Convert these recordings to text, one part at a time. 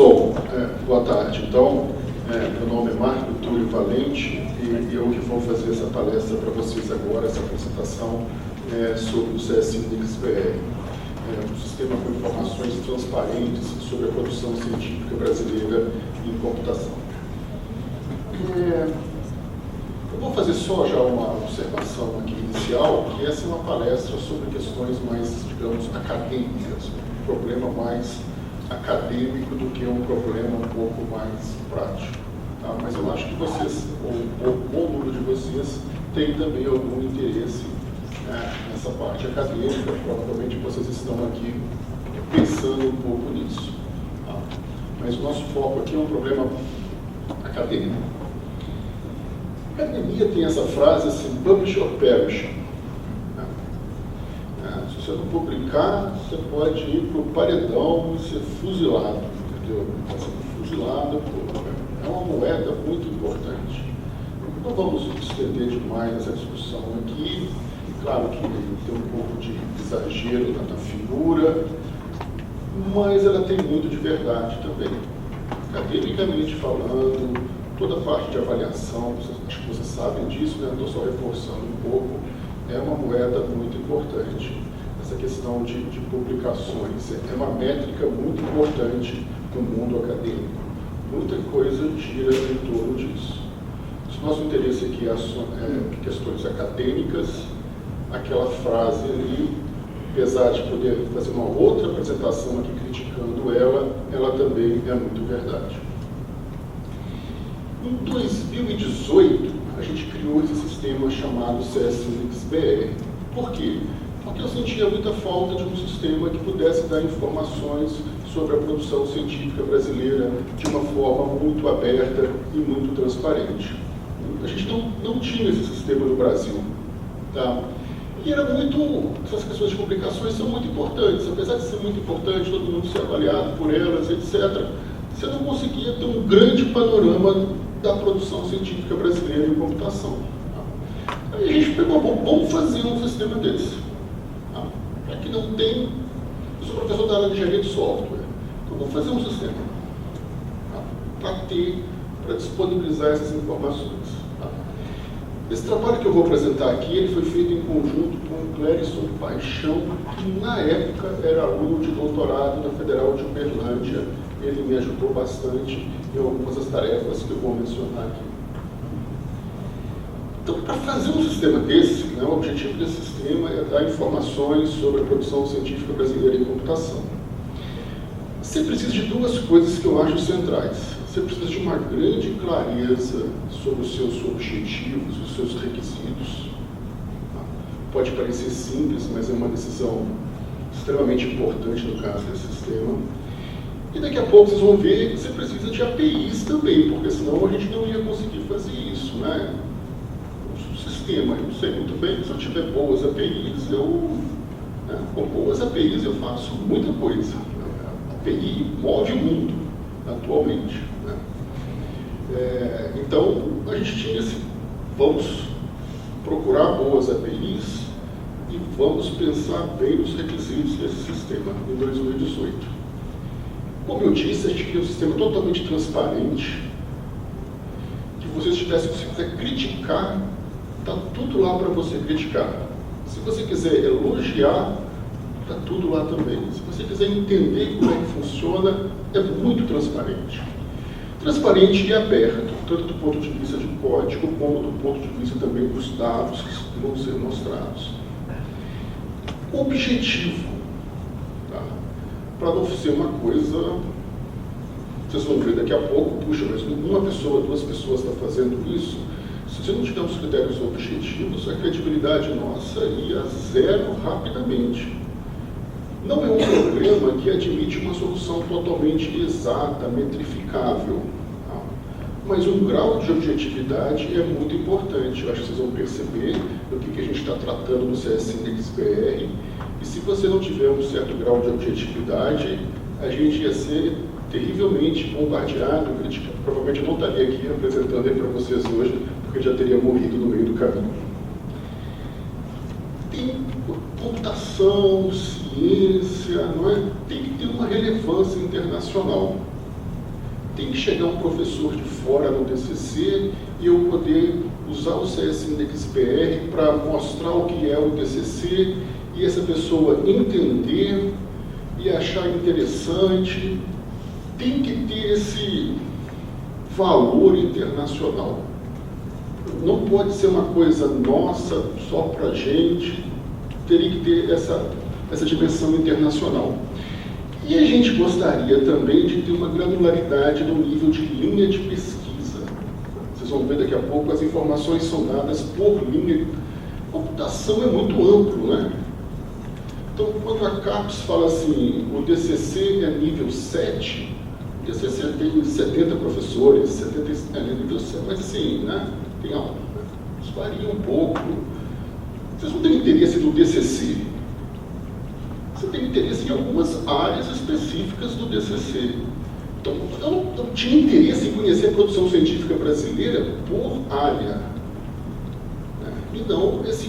Bom, boa tarde. Então, meu nome é Marco Túlio Valente e eu que vou fazer essa palestra para vocês agora, essa apresentação sobre o CS Index BR, um sistema com informações transparentes sobre a produção científica brasileira em computação. Eu vou fazer só já uma observação aqui inicial, que essa é uma palestra sobre questões mais, digamos, acadêmicas, um problema mais acadêmico do que um problema um pouco mais prático. Tá? Mas eu acho que vocês, ou o bom número de vocês, tem também algum interesse nessa parte acadêmica. Provavelmente vocês estão aqui pensando um pouco nisso. Tá? Mas o nosso foco aqui é um problema acadêmico. A academia tem essa frase assim, publish or perish. Se você não publicar, você pode ir para o paredão e ser fuzilado, entendeu? Pode ser fuzilado, é uma moeda muito importante. Não vamos estender demais essa discussão aqui. Claro que tem um pouco de exagero na figura, mas ela tem muito de verdade também. Academicamente falando, toda a parte de avaliação, acho que vocês sabem disso, né? Estou só reforçando um pouco, é uma moeda muito importante. Essa questão de publicações é uma métrica muito importante no mundo acadêmico. Muita coisa gira em torno disso. Se o nosso interesse aqui é questões acadêmicas, aquela frase ali, apesar de poder fazer uma outra apresentação aqui criticando ela também é muito verdade. Em 2018, a gente criou esse sistema chamado CS Index BR. Por quê? Porque eu sentia muita falta de um sistema que pudesse dar informações sobre a produção científica brasileira de uma forma muito aberta e muito transparente. A gente não tinha esse sistema no Brasil. Tá? E era muito, essas questões de publicações são muito importantes. Apesar de ser muito importante, todo mundo ser avaliado por elas, etc., você não conseguia ter um grande panorama da produção científica brasileira em computação. Tá? Aí a gente pegou, vamos fazer um sistema desse. Para que não tem... Eu sou professor da área de engenharia de software. Então, vamos fazer um sistema para disponibilizar essas informações. Tá? Esse trabalho que eu vou apresentar aqui, ele foi feito em conjunto com o Clérison Paixão, que na época era aluno de doutorado na Federal de Uberlândia. Ele me ajudou bastante em algumas das tarefas que eu vou mencionar aqui. Então, para fazer um sistema desse, né, o objetivo desse sistema é dar informações sobre a produção científica brasileira em computação. Você precisa de duas coisas que eu acho centrais. Você precisa de uma grande clareza sobre os seus objetivos, os seus requisitos. Pode parecer simples, mas é uma decisão extremamente importante no caso desse sistema. E daqui a pouco vocês vão ver que você precisa de APIs também, porque senão a gente não ia conseguir fazer isso, né? Sistema, eu não sei muito bem, se eu tiver boas APIs, com boas APIs eu faço muita coisa. A API move o mundo, atualmente. Né? Então, a gente tinha vamos procurar boas APIs e vamos pensar bem nos requisitos desse sistema em 2018. Como eu disse, a gente queria um sistema totalmente transparente, que vocês tivessem, se quiser criticar, está tudo lá para você criticar. Se você quiser elogiar, está tudo lá também. Se você quiser entender como é que funciona, é muito transparente. Transparente e aberto, tanto do ponto de vista de código, como do ponto de vista também dos dados que vão ser mostrados. Objetivo. Tá? Para não ser uma coisa... Vocês vão ver daqui a pouco, puxa, mas uma pessoa, duas pessoas estão fazendo isso. Se não tivermos critérios objetivos, a credibilidade nossa ia a zero rapidamente. Não é um problema que admite uma solução totalmente exata, metrificável. Tá? Mas um grau de objetividade é muito importante. Eu acho que vocês vão perceber do que a gente está tratando no CS Index BR. E se você não tiver um certo grau de objetividade, a gente ia ser terrivelmente bombardeado, criticado. Provavelmente eu não estaria aqui apresentando ele para vocês hoje, porque já teria morrido no meio do caminho. Tem computação, ciência, não é? Tem que ter uma relevância internacional. Tem que chegar um professor de fora no TCC e eu poder usar o CS Index BR para mostrar o que é o TCC e essa pessoa entender e achar interessante. Tem que ter esse valor internacional. Não pode ser uma coisa nossa, só para a gente. Teria que ter essa dimensão internacional. E a gente gostaria também de ter uma granularidade no nível de linha de pesquisa. Vocês vão ver daqui a pouco, as informações são dadas por linha. Computação é muito amplo, né? Então, quando a CAPES fala assim, o DCC é nível 7, o DCC tem 70 professores, 70 é nível 7, mas assim, né? Tem aula. Isso varia um pouco. Vocês não têm interesse no DCC. Você tem interesse em algumas áreas específicas do DCC. Então, eu não tinha interesse em conhecer a produção científica brasileira por área. Né? E não essa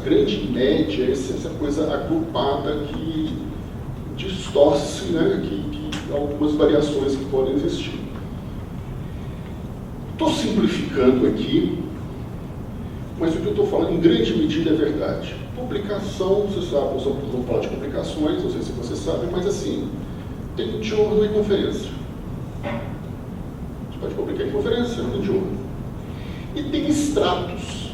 grande média, essa coisa agrupada que distorce, né? que algumas variações que podem existir. Estou simplificando aqui, mas o que eu estou falando em grande medida é verdade. Publicação, você sabe, nós vamos falar de publicações, não sei se você sabe, mas assim, tem journal e conferência. Você pode publicar em conferência, tem journal. E tem estratos.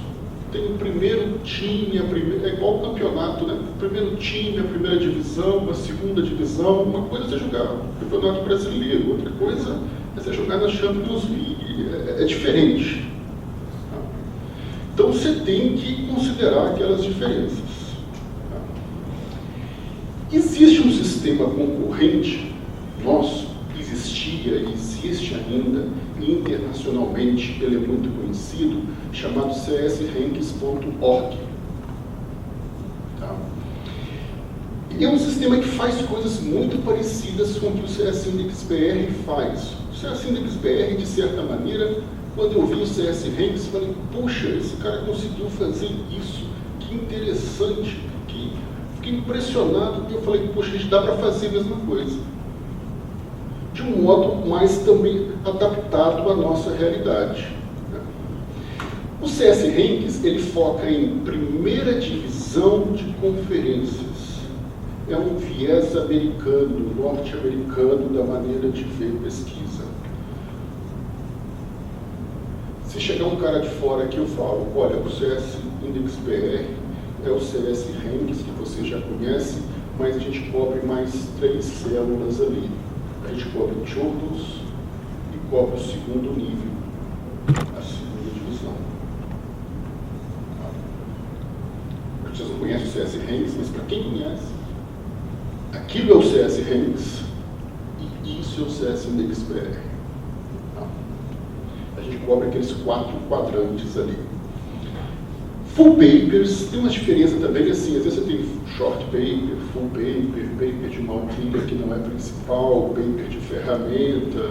Tem o primeiro time, é igual o campeonato, né? O primeiro time, a primeira divisão, a segunda divisão. Uma coisa é você jogar no Campeonato Brasileiro, outra coisa é você jogar na Champions League. É diferente. Então você tem que considerar aquelas diferenças. Existe um sistema concorrente nosso, existia e existe ainda, e internacionalmente ele é muito conhecido, chamado csranks.org. Tá? E é um sistema que faz coisas muito parecidas com o que o CS Index BR faz. O CS Index BR, de certa maneira, quando eu vi o CS Ranks, falei, puxa, esse cara conseguiu fazer isso, que interessante, fiquei impressionado, e eu falei, puxa, a gente dá para fazer a mesma coisa. De um modo mais também adaptado à nossa realidade. Né? O CS Ranks, ele foca em primeira divisão de conferências. É um viés americano, norte-americano, da maneira de ver pesquisa. Se chegar um cara de fora aqui, eu falo, olha, o CS Index BR é o CS Ranks que você já conhece, mas a gente cobre mais 3 células ali. A gente cobre journals e cobre o segundo nível, a segunda divisão. Vocês não conhecem o CS Ranks, mas para quem conhece, aquilo é o CS Ranks e isso é o CS Index BR. A gente cobre aqueles 4 quadrantes ali. Full papers tem uma diferença também, assim, às vezes você tem short paper, full paper, paper de uma trilha que não é principal, paper de ferramenta.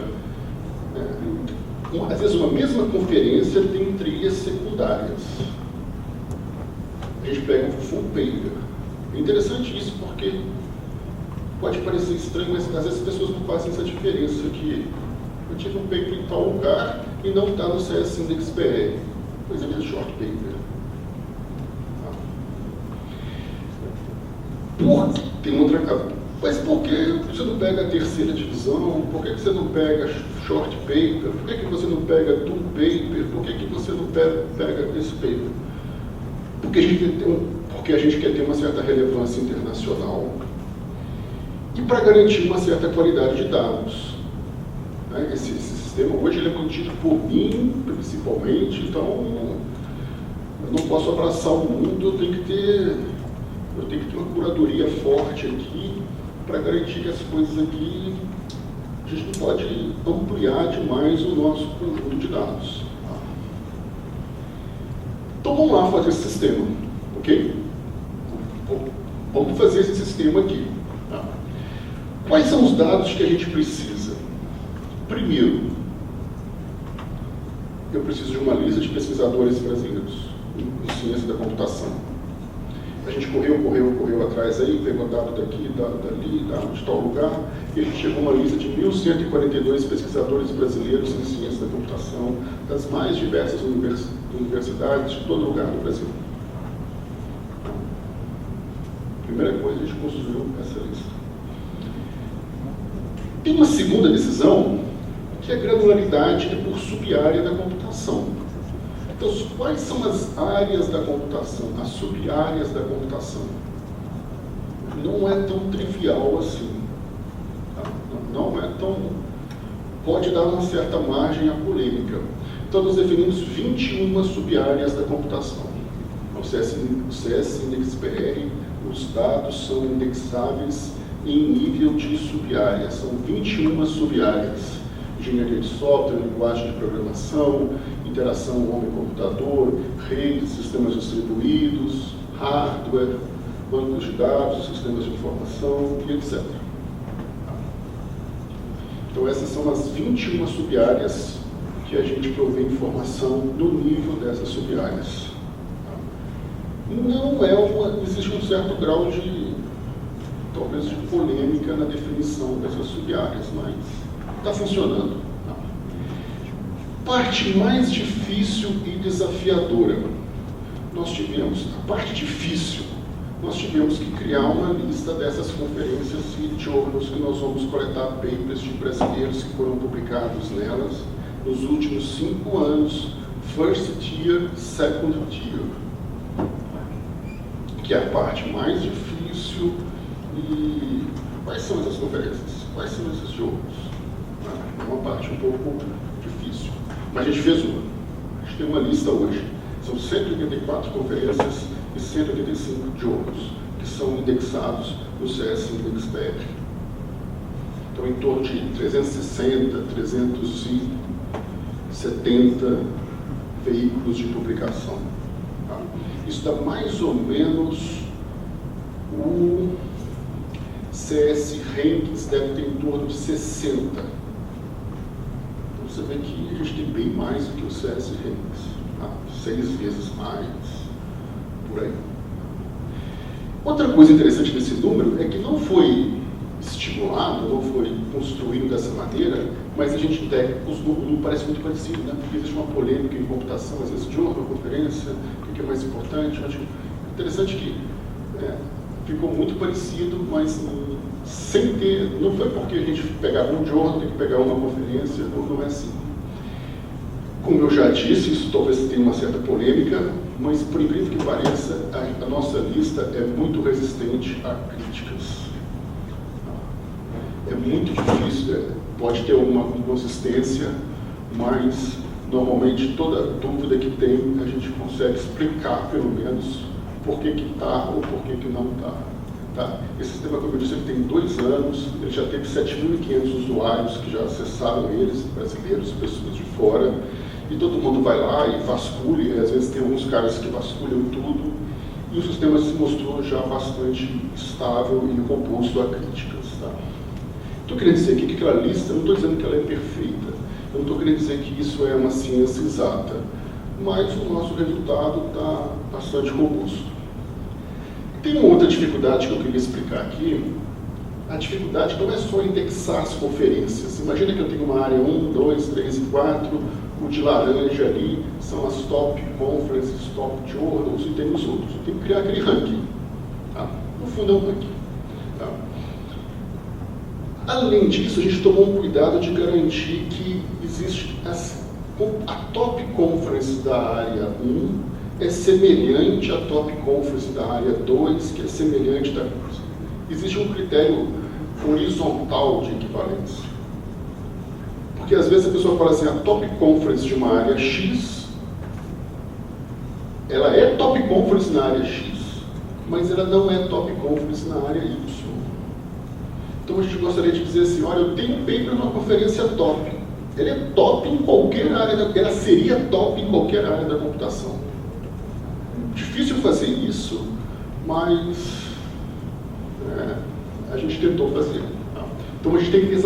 Às vezes uma mesma conferência tem trilhas secundárias. A gente pega um full paper. É interessante isso porque pode parecer estranho, mas às vezes as pessoas não fazem essa diferença aqui. Eu tive um paper em tal lugar e não está no CS Index BR. Pois é, short paper. Tem outra casa. Mas por que você não pega a terceira divisão? Por que você não pega short paper? Por que você não pega dual paper? Por que você não pega esse paper? Porque a gente quer ter uma certa relevância internacional e para garantir uma certa qualidade de dados. Esse sistema hoje ele é mantido por mim, principalmente, então eu não posso abraçar o mundo, eu tenho que ter uma curadoria forte aqui para garantir que as coisas aqui, a gente não pode ampliar demais o nosso conjunto de dados. Então vamos lá fazer esse sistema, ok? Vamos fazer esse sistema aqui. Tá? Quais são os dados que a gente precisa? Primeiro, eu preciso de uma lista de pesquisadores brasileiros em ciência da computação. A gente correu atrás aí, pegou dado daqui, dado dali, dado de tal lugar, e a gente chegou a uma lista de 1.142 pesquisadores brasileiros em ciência da computação, das mais diversas universidades de todo lugar do Brasil. Primeira coisa, a gente construiu essa lista. Tem uma segunda decisão, que a granularidade é por sub-área da computação. Então, quais são as áreas da computação, as sub-áreas da computação? Não é tão trivial assim. Tá? Não é tão... Pode dar uma certa margem à polêmica. Então, nós definimos 21 sub-áreas da computação. O CS IndexPR, os dados são indexáveis em nível de sub-áreas. São 21 sub-áreas. Engenharia de software, linguagem de programação, interação homem-computador, redes, sistemas distribuídos, hardware, bancos de dados, sistemas de informação e etc. Então essas são as 21 sub-áreas que a gente provê informação no nível dessas sub-áreas. Não é existe um certo grau de, talvez, de polêmica na definição dessas sub-áreas, mas está funcionando. Parte mais difícil e desafiadora. Nós tivemos, a parte difícil, nós tivemos que criar uma lista dessas conferências e journals que nós vamos coletar papers de brasileiros que foram publicados nelas nos últimos 5 anos, first tier, second tier, que é a parte mais difícil. E quais são essas conferências? Quais são esses journals? É uma parte um pouco difícil. Mas a gente fez uma. A gente tem uma lista hoje. São 184 conferências e 185 journals que são indexados no CS IndexPR. Então, em torno de 360, 370 veículos de publicação. Tá? Isso dá mais ou menos o CS Rankings deve ter em torno de 60. Você vê que a gente tem bem mais do que o CS Rankings, tá? 6 vezes mais, por aí. Outra coisa interessante desse número é que não foi estimulado, não foi construído dessa maneira, mas a gente tem, o número parece muito parecido, né? Porque existe uma polêmica em computação, às vezes de uma conferência, o que é mais importante. Acho interessante que ficou muito parecido, mas sem ter, não foi porque a gente pegava um journal, tem que pegar uma conferência, não é assim. Como eu já disse, isso talvez tenha uma certa polêmica, mas por incrível que pareça, a nossa lista é muito resistente a críticas. É muito difícil, pode ter uma inconsistência, mas normalmente toda dúvida que tem, a gente consegue explicar pelo menos por que está ou por que não está. Tá? Esse sistema, como eu disse, ele tem 2 anos, ele já teve 7.500 usuários que já acessaram eles, brasileiros, pessoas de fora, e todo mundo vai lá e vasculha, e às vezes tem alguns caras que vasculham tudo, e o sistema se mostrou já bastante estável e robusto a críticas. Tá? Estou querendo dizer aqui que aquela lista, eu não estou dizendo que ela é perfeita, eu não estou querendo dizer que isso é uma ciência exata, mas o nosso resultado está bastante robusto. Tem uma outra dificuldade que eu queria explicar aqui. A dificuldade não é só indexar as conferências. Imagina que eu tenho uma área 1, 2, 3 e 4, o de laranja ali são as top conferences, top journals e tem os outros. Eu tenho que criar aquele ranking. Tá? No fundo é um ranking. Tá? Além disso, a gente tomou um cuidado de garantir que existe a top conference da área 1 é semelhante à top conference da área 2, que é semelhante da... Existe um critério horizontal de equivalência. Porque às vezes a pessoa fala assim, a top conference de uma área X, ela é top conference na área X, mas ela não é top conference na área Y. Então a gente gostaria de dizer assim, olha, eu tenho um paper numa conferência top. Ela é top em qualquer área, ela seria top em qualquer área da computação. Difícil fazer isso, mas a gente tentou fazer. Tá? Então a gente tem que ter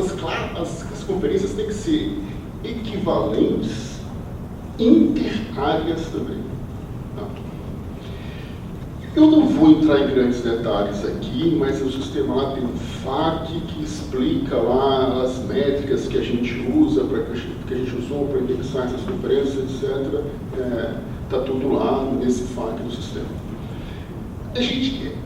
as conferências têm que ser equivalentes inter-áreas também. Tá? Eu não vou entrar em grandes detalhes aqui, mas o sistema lá tem um FAQ que explica lá as métricas que a gente usa, que a gente usou para indexar essas conferências, etc. Está tudo lá nesse FAQ do sistema.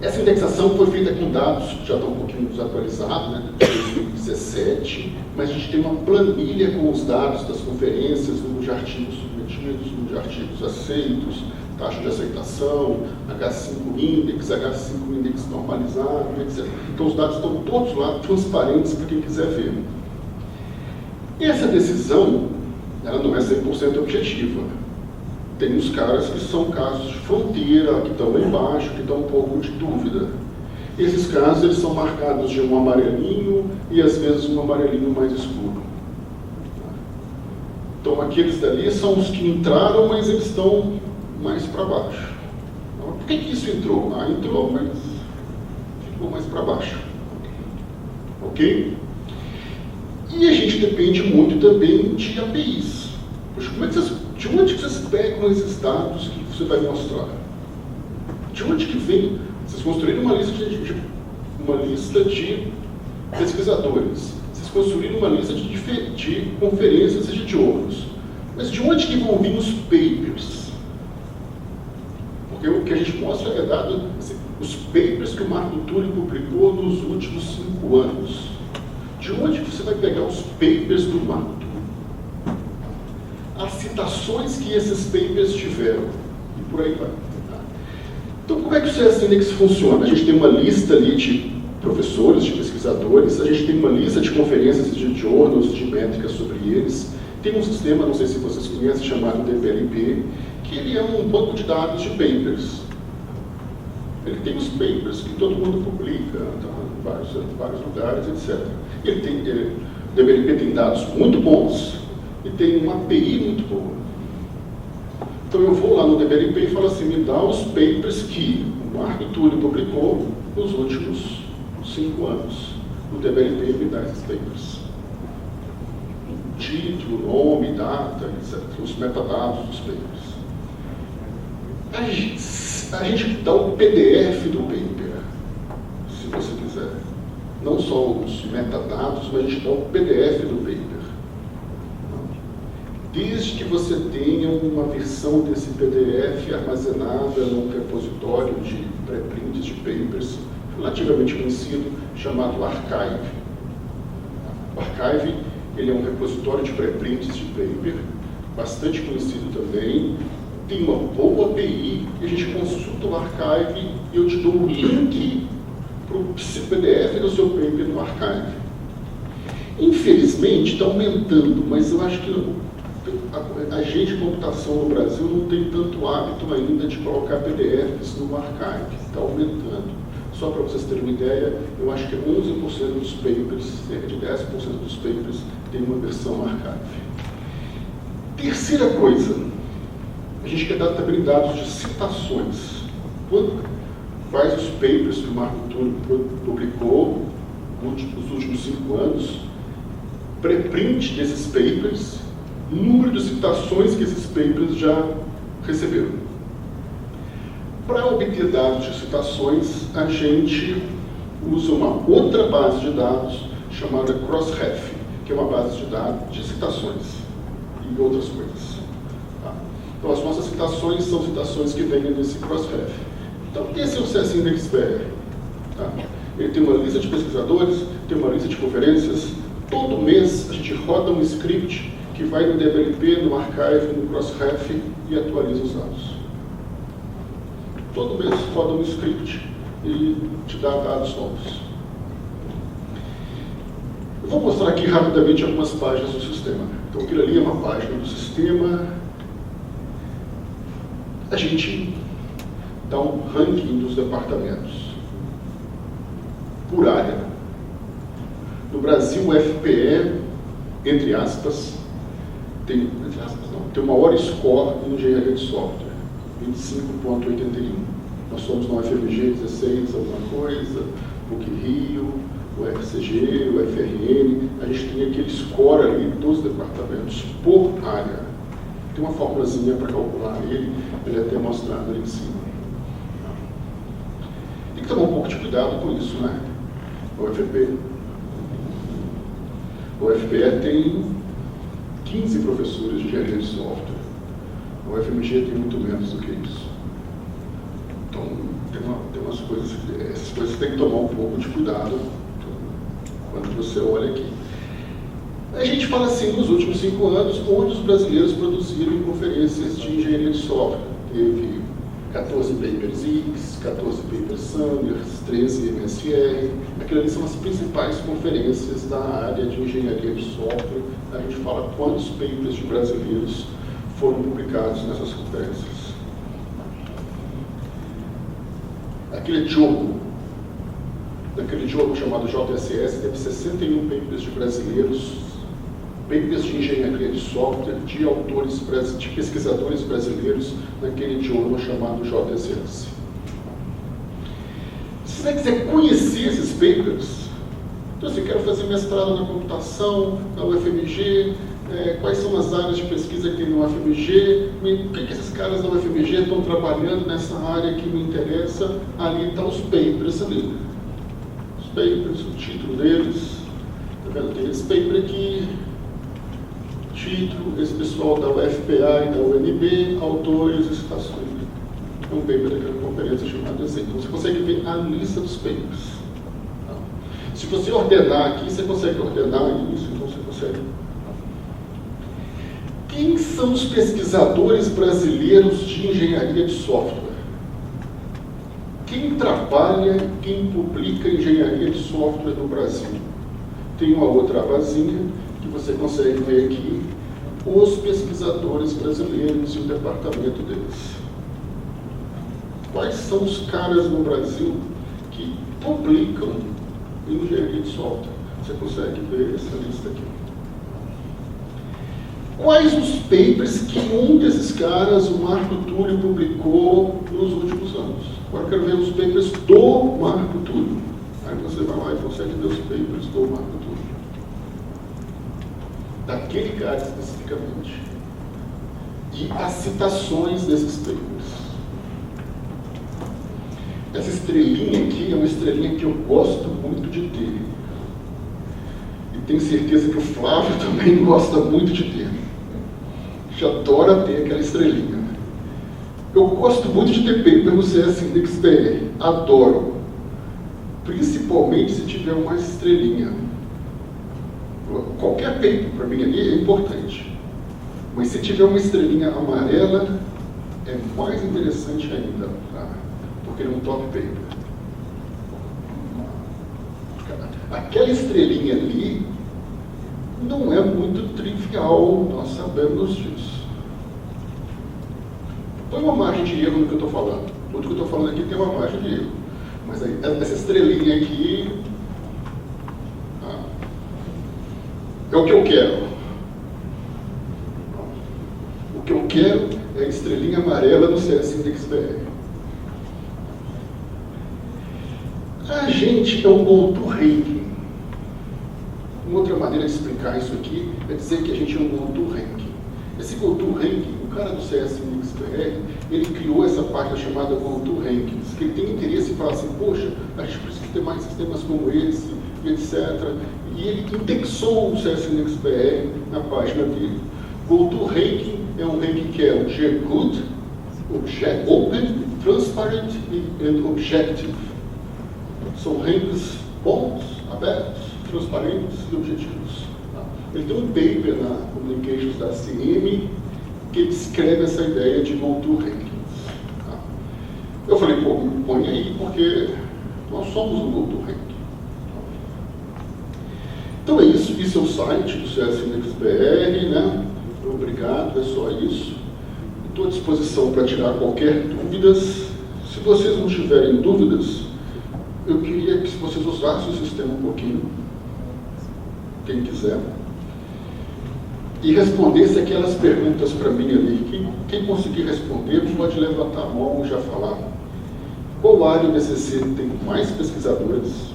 Essa indexação foi feita com dados que já estão um pouquinho desatualizados, né, de 2017, mas a gente tem uma planilha com os dados das conferências, número de artigos submetidos, número de artigos aceitos, taxa de aceitação, H5 index normalizado, etc. Então os dados estão todos lá, transparentes para quem quiser ver. E essa decisão, ela não é 100% objetiva. Tem uns caras que são casos de fronteira, que estão lá embaixo, que dão um pouco de dúvida. Esses casos, eles são marcados de um amarelinho e às vezes um amarelinho mais escuro. Então aqueles dali são os que entraram, mas eles estão mais para baixo. Então, por que isso entrou? Entrou, mas ficou mais para baixo. Ok? E a gente depende muito também de APIs. Poxa, de onde que vocês pegam esses dados que você vai mostrar? De onde que vem? Vocês construíram uma lista de pesquisadores. Vocês construíram uma lista de conferências e de idiomas. Mas de onde que vão vir os papers? Porque o que a gente mostra é dado, assim, os papers que o Marco Túlio publicou nos últimos 5 anos. De onde você vai pegar os papers do Marco Túlio? As citações que esses papers tiveram, e por aí vai. Então, como é que o CS Index funciona? A gente tem uma lista ali de professores, de pesquisadores, a gente tem uma lista de conferências, de journals, de métricas sobre eles. Tem um sistema, não sei se vocês conhecem, chamado DPLP, que ele é um banco de dados de papers. Ele tem os papers que todo mundo publica, tá, em vários lugares, etc. O DPLP tem dados muito bons e tem uma API muito boa. Então eu vou lá no DBLP e falo assim, me dá os papers que o Marco Túlio publicou nos últimos 5 anos. O DBLP me dá esses papers. O título, nome, data, etc. Os metadados dos papers. A gente dá o PDF do paper, se você quiser. Não só os metadados, mas a gente dá o PDF do paper. Desde que você tenha uma versão desse PDF armazenada num repositório de pré-prints de papers relativamente conhecido, chamado Archive. O Archive ele é um repositório de pré-prints de paper, bastante conhecido também, tem uma boa API, e a gente consulta o Archive e eu te dou o link para o PDF do seu paper no Archive. Infelizmente está aumentando, mas eu acho que a gente de computação no Brasil não tem tanto hábito ainda de colocar PDFs no Archive, está aumentando. Só para vocês terem uma ideia, eu acho que 11% dos papers, cerca de 10% dos papers, tem uma versão Archive. Terceira coisa, a gente quer dar também dados de citações. Quais os papers que o Marco Túlio publicou nos últimos 5 anos, pré-print desses papers, número de citações que esses papers já receberam. Para obter dados de citações, a gente usa uma outra base de dados chamada Crossref, que é uma base de dados de citações e outras coisas. Tá? Então, as nossas citações são citações que vêm desse Crossref. Então, esse é o CS Index BR. Tá? Ele tem uma lista de pesquisadores, tem uma lista de conferências. Todo mês a gente roda um script que vai no DBLP, no Archive, no Crossref e atualiza os dados. Todo mês roda um script e te dá dados novos. Eu vou mostrar aqui rapidamente algumas páginas do sistema. Então, aquilo ali é uma página do sistema. A gente dá um ranking dos departamentos por área. No Brasil, o FPE, entre aspas, tem o maior score em engenharia de software, 25,81. Nós somos na UFMG 16, alguma coisa, PUC-Rio, o FCG, o FRN, a gente tem aquele score ali dos departamentos por área. Tem uma formulazinha para calcular ele é até mostrado ali em cima. que tomar um pouco de cuidado com isso, né? O UFPE tem 15 professores de engenharia de software. O UFMG tem muito menos do que isso. Então, tem umas coisas, essas coisas tem que tomar um pouco de cuidado quando você olha aqui. A gente fala assim, nos últimos 5 anos, onde os brasileiros produziram conferências de engenharia de software. Teve 14 papers X, 14 papers Sanders, 13 MSR. Aquilo ali são as principais conferências da área de engenharia de software. A gente fala quantos papers de brasileiros foram publicados nessas conferências. Aquele jogo chamado JSS, teve 61 papers de brasileiros, papers de engenharia de software, de pesquisadores brasileiros, naquele jogo chamado JSS. Se você quiser conhecer esses papers, então assim, quero fazer mestrado na computação, na UFMG, quais são as áreas de pesquisa que tem no UFMG, o que esses caras da UFMG estão trabalhando nessa área que me interessa, ali estão os papers ali. Os papers, o título deles, tá vendo? Tem esse paper aqui, título, esse pessoal da UFPA e da UNB, autores e citações. É um paper daquela conferência chamada assim. Então você consegue ver a lista dos papers. Tá? Se você ordenar aqui, você consegue ordenar isso, então você consegue. Quem são os pesquisadores brasileiros de engenharia de software? Quem trabalha, quem publica engenharia de software no Brasil? Tem uma outra abazinha que você consegue ver aqui, os pesquisadores brasileiros e o departamento deles. Quais são os caras no Brasil que publicam engenharia de software? Você consegue ver essa lista aqui. Quais os papers que um desses caras, o Marco Túlio, publicou nos últimos anos? Agora eu quero ver os papers do Marco Túlio. Aí você vai lá e consegue ver os papers do Marco Túlio. Daquele cara especificamente. E as citações desses papers. Essa estrelinha aqui é uma estrelinha que eu gosto muito de ter. E tenho certeza que o Flávio também gosta muito de ter. Adora ter aquela estrelinha. Eu gosto muito de ter paper no CS Index BR. Adoro. Principalmente se tiver uma estrelinha. Qualquer paper para mim ali é importante. Mas se tiver uma estrelinha amarela, é mais interessante ainda. Tá? Porque é um top paper. Aquela estrelinha ali não é muito trivial, nós sabemos disso. Põe uma margem de erro no que eu estou falando. Tudo que eu estou falando aqui tem uma margem de erro. Mas aí, essa estrelinha aqui é o que eu quero. O que eu quero é a estrelinha amarela do CS Index BR. A gente é um go-to ranking. Uma outra maneira de explicar isso aqui é dizer que a gente é um go-to ranking. Esse go-to ranking, o cara do CS Index BR, ele criou essa página chamada go-to rankings, que ele tem interesse em falar assim, poxa, a gente precisa ter mais sistemas como esse, etc. E ele indexou o CS Index BR na página dele. Go-to ranking é um ranking que é G-Good, Open, Transparent e Objective. São rankings bons, abertos, transparentes e objetivos. Ele tem um paper na Communications da CM que descreve essa ideia de go-to rankings. Eu falei, pô, põe aí, porque nós somos um go-to ranking. Então é isso é o site do CS Index BR, né? Obrigado, é só isso. Estou à disposição para tirar qualquer dúvidas. Se vocês não tiverem dúvidas, eu queria que vocês usassem o sistema um pouquinho, quem quiser, e respondesse aquelas perguntas para mim ali. Quem conseguir responder pode levantar a mão e já falar. Qual área do DCC tem mais pesquisadores?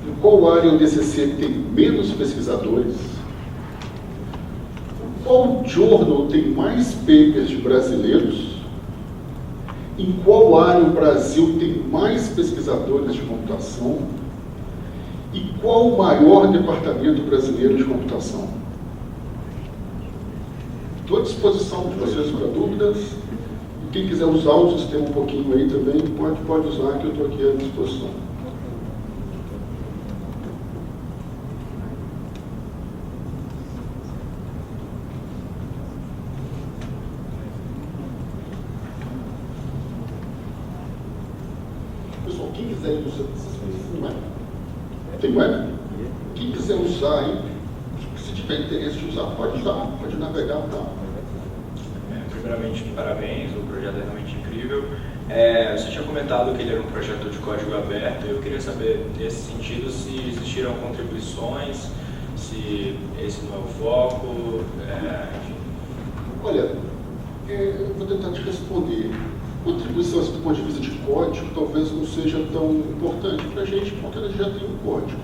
Em qual área o DCC tem menos pesquisadores? Qual journal tem mais papers de brasileiros? em qual área o Brasil tem mais pesquisadores de computação e qual o maior departamento brasileiro de computação. Estou à disposição de vocês para dúvidas. E quem quiser usar o sistema um pouquinho aí também, pode usar, que eu estou aqui à disposição. Pessoal, quem quiser usar, não é? Tem web? Quem quiser usar aí, se tiver interesse de usar, pode usar, pode navegar, tá? Primeiramente, parabéns, o projeto é realmente incrível. Você tinha comentado que ele era um projeto de código aberto, eu queria saber, nesse sentido, se existiram contribuições, se esse não é o foco, enfim. Olha, eu vou tentar te responder. Contribuições do ponto de vista de código talvez não seja tão importante para a gente, porque a gente já tem um código.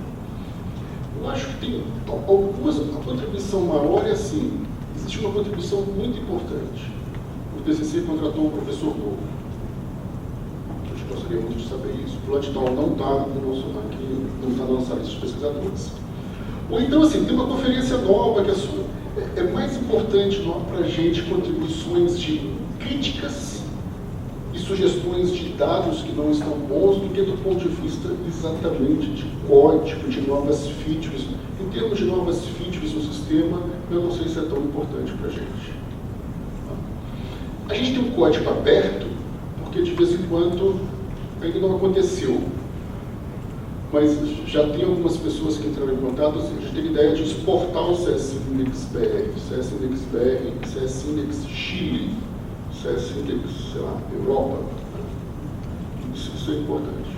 Eu acho que tem algumas. A contribuição maior é assim: existe uma contribuição muito importante. O TCC contratou um professor novo. A gente gostaria muito de saber isso. O Plotton não está aqui, não está na nossa lista de pesquisadores. Ou então, assim, tem uma conferência nova que é mais importante para a gente contribuições de críticas e sugestões de dados que não estão bons do que do ponto de vista exatamente de código, de novas features. Em termos de novas features no sistema, eu não sei se é tão importante para a gente. A gente tem um código aberto, porque de vez em quando ainda não aconteceu. Mas já tem algumas pessoas que entraram em contato, assim, a gente tem ideia de exportar o CS Index BR, CS Index BR, CS Index Chile, CS Index, sei lá, Europa. Isso é importante.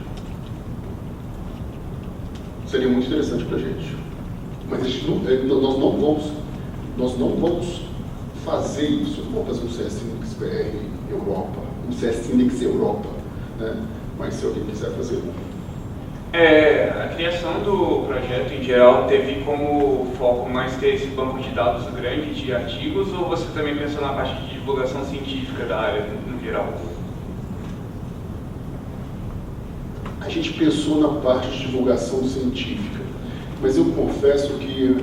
Seria muito interessante para a gente. Mas a gente nós não vamos fazer isso. Não vamos fazer um CS Index BR Europa, um CS Index Europa, né? Mas se alguém quiser fazer a criação do projeto em geral teve como foco mais ter esse banco de dados grande de artigos, ou você também pensou na parte de divulgação científica da área no geral? A gente pensou na parte de divulgação científica, mas eu confesso que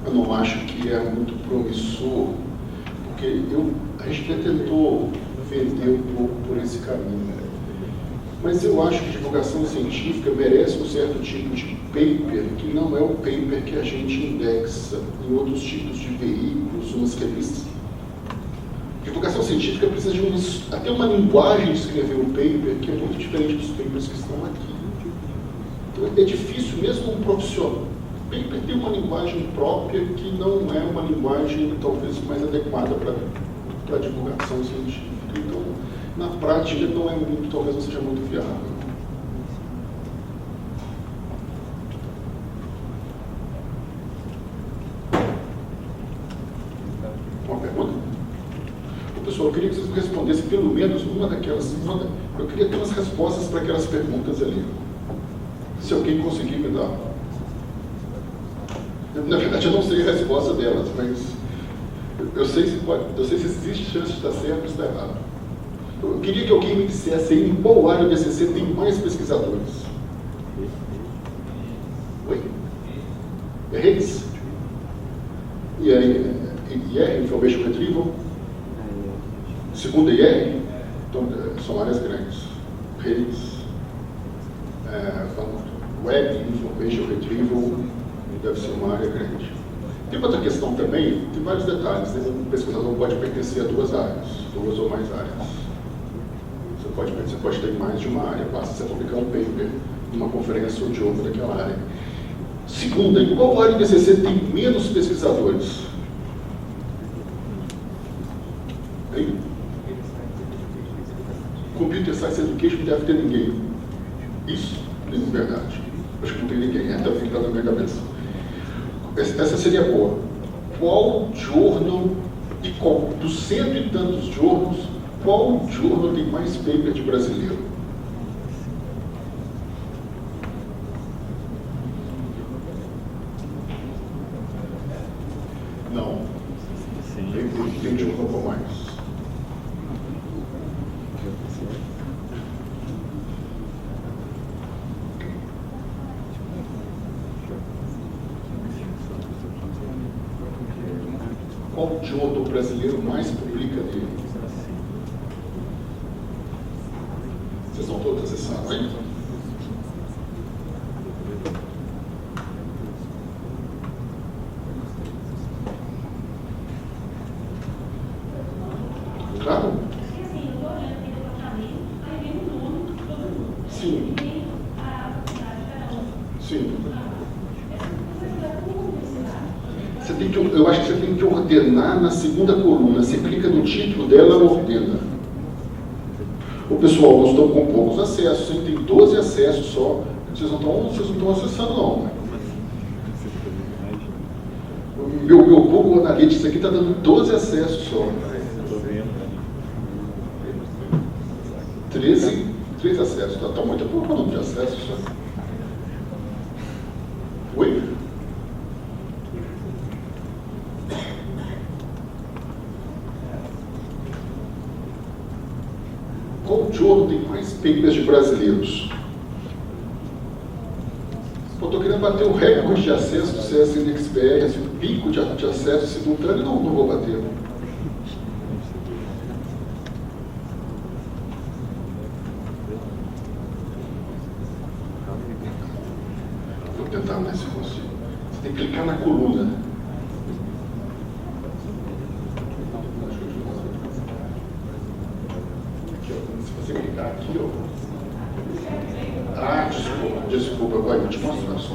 eu não acho que é muito promissor, porque a gente até tentou vender um pouco por esse caminho. Mas eu acho que divulgação científica merece um certo tipo de paper, que não é o paper que a gente indexa em outros tipos de veículos, umas revistas. Divulgação científica precisa de até uma linguagem de escrever um paper que é muito diferente dos papers que estão aqui. Então é difícil, mesmo um profissional. O paper tem uma linguagem própria que não é uma linguagem talvez mais adequada para a divulgação científica. Então, na prática, não é muito, talvez não seja muito viável. Uma pergunta? Pessoal, eu queria que vocês me respondessem pelo menos uma daquelas. Eu queria ter umas respostas para aquelas perguntas ali. Se alguém conseguir me dar. Na verdade, eu não sei a resposta delas, mas eu sei se existe chance de estar certo ou estar errado. Eu queria que alguém me dissesse aí em qual área do BCC tem mais pesquisadores. Oi? É redes? E aí, IR, Information Retrieval? Segunda IR? Então, são áreas grandes. Redes, Web Information Retrieval, deve ser uma área grande. Tem outra questão também, tem vários detalhes. Né? Um pesquisador pode pertencer a duas áreas, duas ou mais áreas. Você pode ter mais de uma área, basta você publicar um paper numa conferência ou de outra daquela área. Segunda, em qual área do BCC tem menos pesquisadores? Hein? Computer Science Education não deve ter ninguém. Isso? É verdade. Acho que não tem ninguém, deve ficar na minha cabeça. Essa seria boa. Qual journal, dos cento e tantos journals, qual journal tem mais paper de brasileiro? Não. Tem journal com mais. Qual diodo brasileiro mais publica dele? Vocês estão todos acessando aí? Claro? Sim. Sim. Eu acho que você tem que ordenar na segunda coluna. Você clica no título dela e ordena. O pessoal, nós estamos com poucos acessos. Você tem 12 acessos só. Vocês não estão acessando, não. Meu Google Analytics aqui está dando 12 acessos só. 13 acessos. Está muito pouco o número de acessos só. Oi? Qual jogo tem mais papers de brasileiros? Eu estou querendo bater o recorde de acesso do CSNXPR, assim, o pico de acesso simultâneo, não vou bater. Vou tentar ver se consigo. Você tem que clicar na coluna. Se você clicar aqui, ó. Ah, desculpa, vai, vou te mostrar só.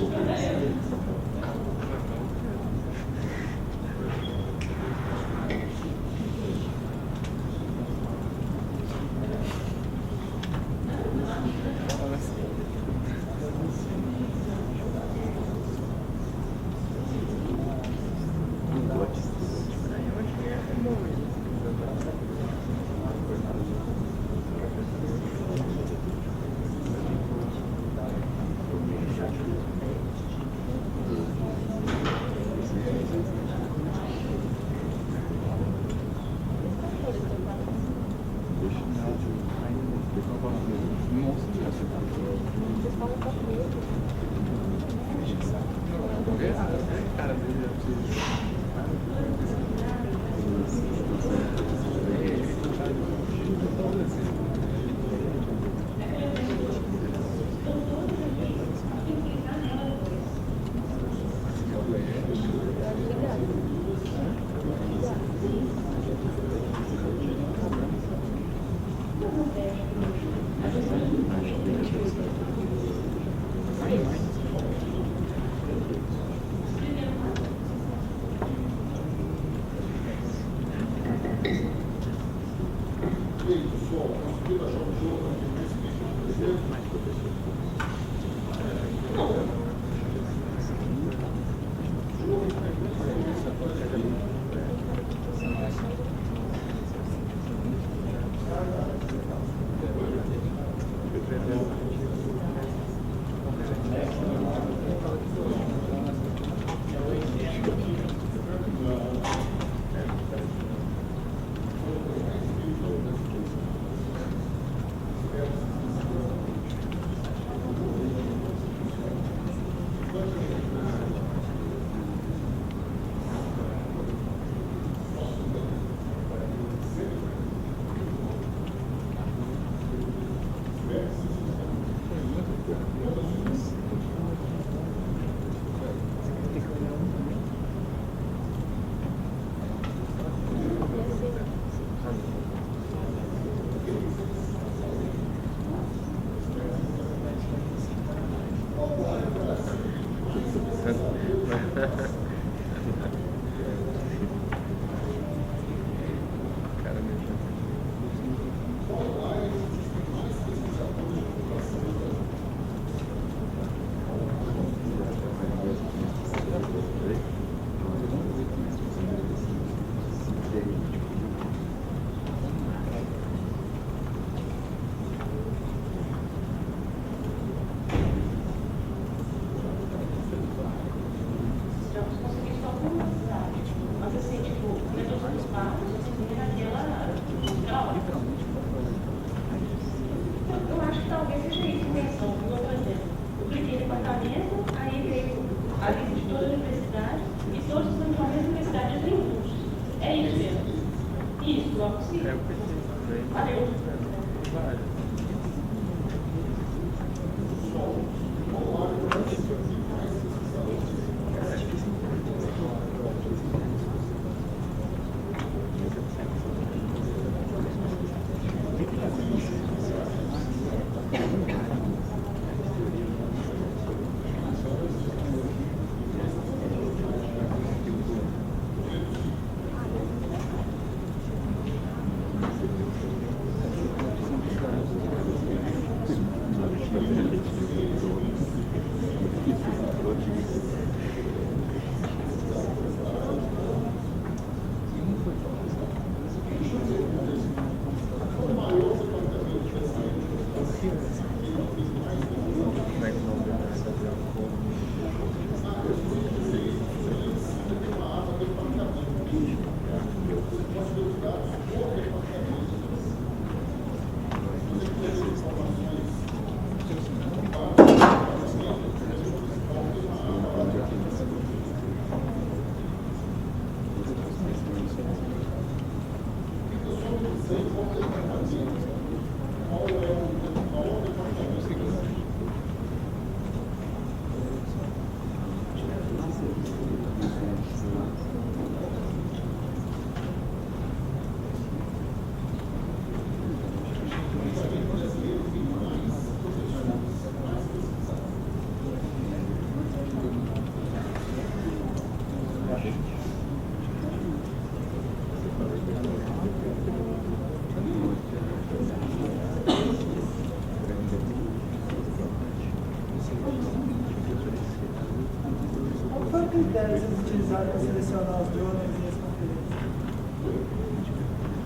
critérios utilizados para selecionar os drones e as conferências?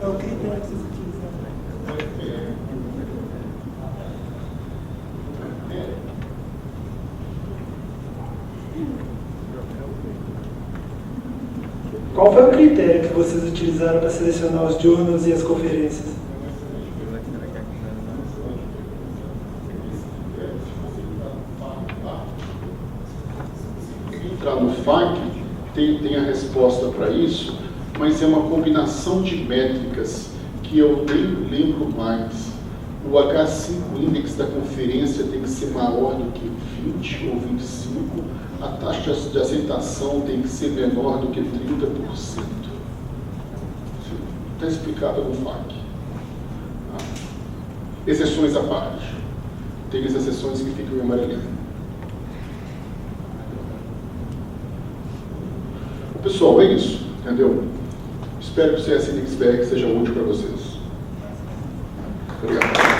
É o critério que vocês utilizaram. Qual foi o critério que vocês utilizaram para selecionar os journals e as conferências? Entrar no FAQ tem a resposta para isso, mas é uma combinação de métricas que eu nem lembro mais. O H5 Index da conferência tem que ser maior do que 20 ou 25, a taxa de aceitação tem que ser menor do que 30%. Está explicado no FAQ. Exceções à parte. Tem as exceções que ficam em amarelinho. Pessoal, é isso, entendeu? Espero que o CS Index seja útil para vocês. Obrigado.